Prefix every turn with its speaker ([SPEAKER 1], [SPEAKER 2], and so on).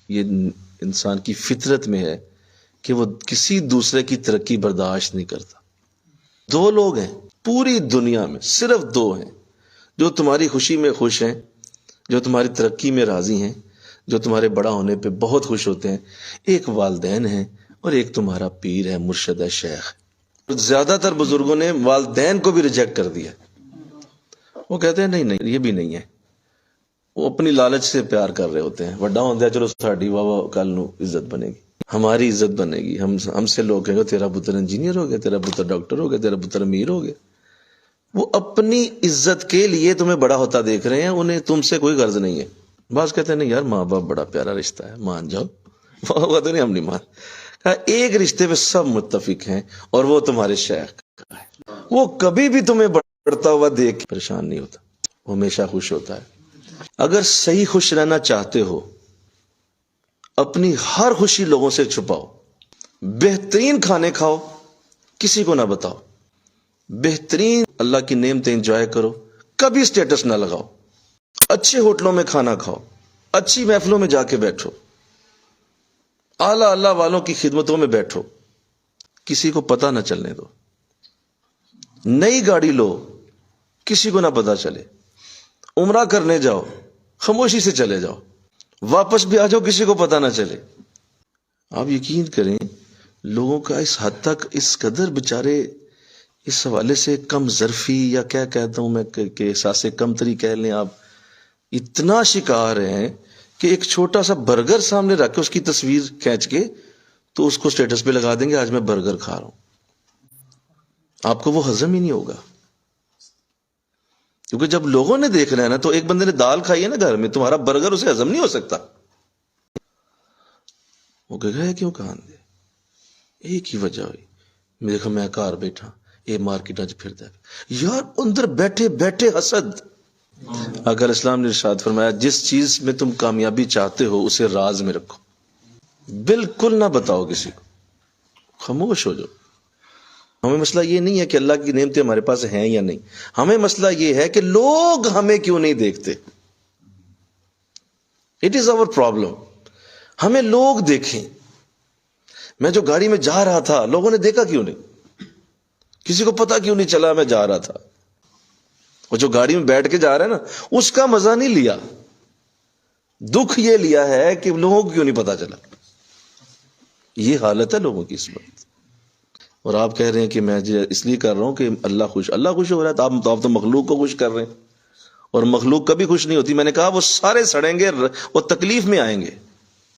[SPEAKER 1] یہ انسان کی فطرت میں ہے کہ وہ کسی دوسرے کی ترقی برداشت نہیں کرتا. دو لوگ ہیں پوری دنیا میں، صرف دو ہیں جو تمہاری خوشی میں خوش ہیں، جو تمہاری ترقی میں راضی ہیں، جو تمہارے بڑا ہونے پہ بہت خوش ہوتے ہیں. ایک والدین ہیں اور ایک تمہارا پیر ہے، مرشد ہے، شیخ. زیادہ تر بزرگوں نے والدین کو بھی ریجیکٹ کر دیا. وہ کہتے ہیں نہیں نہیں یہ بھی نہیں ہے. وہ اپنی لالچ سے پیار کر رہے ہوتے ہیں. وڈا ہوندیا چلو ساڈی واہ کل نو عزت بنے گی، ہماری عزت بنے گی. ہم سے لوگ کہیں گے تیرا پتر انجینئر ہو گیا، تیرا پتر ڈاکٹر ہو گیا، تیرا پتر امیر ہو گیا. وہ اپنی عزت کے لیے تمہیں بڑا ہوتا دیکھ رہے ہیں، انہیں تم سے کوئی غرض نہیں ہے. بعض کہتے ہیں نہیں یار ماں باپ بڑا پیارا رشتہ ہے، مان جاؤ. وہ تو نہیں، ہم نہیں مان. کہا ایک رشتے پہ سب متفق ہیں اور وہ تمہارے شیخ کا ہے. وہ کبھی بھی تمہیں بڑھتا ہوا دیکھ کے پریشان نہیں ہوتا، وہ ہمیشہ خوش ہوتا ہے. اگر صحیح خوش رہنا چاہتے ہو اپنی ہر خوشی لوگوں سے چھپاؤ. بہترین کھانے کھاؤ، کسی کو نہ بتاؤ. بہترین اللہ کی نعمتیں انجوائے کرو، کبھی سٹیٹس نہ لگاؤ. اچھے ہوٹلوں میں کھانا کھاؤ، اچھی محفلوں میں جا کے بیٹھو، اعلیٰ اللہ والوں کی خدمتوں میں بیٹھو، کسی کو پتہ نہ چلنے دو. نئی گاڑی لو، کسی کو نہ پتہ چلے. عمرہ کرنے جاؤ، خاموشی سے چلے جاؤ، واپس بھی آ جاؤ، کسی کو پتہ نہ چلے. آپ یقین کریں لوگوں کا اس حد تک اس قدر بےچارے اس حوالے سے کم ظرفی یا کیا کہتا ہوں میں کہ احساس کم تری کہہ لیں آپ، اتنا شکار ہیں کہ ایک چھوٹا سا برگر سامنے رکھ کے اس کی تصویر کھینچ کے تو اس کو سٹیٹس پہ لگا دیں گے آج میں برگر کھا رہا ہوں. آپ کو وہ ہضم ہی نہیں ہوگا. کیونکہ جب لوگوں نے دیکھنا ہے نا، تو ایک بندے نے دال کھائی ہے نا گھر میں، تمہارا برگر اسے ہضم نہیں ہو سکتا. وہ کہ گئے کیوں کہاں دے، ایک ہی وجہ ہوئی دیکھا میں گھر بیٹھا یہ مارکیٹ پھرتا ہے یار اندر بیٹھے بیٹھے حسد. اگر اسلام نے ارشاد فرمایا جس چیز میں تم کامیابی چاہتے ہو اسے راز میں رکھو، بالکل نہ بتاؤ کسی کو، خاموش ہو جاؤ. ہمیں مسئلہ یہ نہیں ہے کہ اللہ کی نعمتیں ہمارے پاس ہیں یا نہیں، ہمیں مسئلہ یہ ہے کہ لوگ ہمیں کیوں نہیں دیکھتے. It is our problem. ہمیں لوگ دیکھیں. میں جو گاڑی میں جا رہا تھا لوگوں نے دیکھا کیوں نہیں، کسی کو پتا کیوں نہیں چلا میں جا رہا تھا. اور جو گاڑی میں بیٹھ کے جا رہا ہے نا اس کا مزہ نہیں لیا، دکھ یہ لیا ہے کہ لوگوں کو کیوں نہیں پتا چلا. یہ حالت ہے لوگوں کی اس وقت. اور آپ کہہ رہے ہیں کہ میں اس لیے کر رہا ہوں کہ اللہ خوش ہو رہا ہے. آپ تو مخلوق کو خوش کر رہے ہیں، اور مخلوق کبھی خوش نہیں ہوتی. میں نے کہا وہ سارے سڑیں گے، وہ تکلیف میں آئیں گے.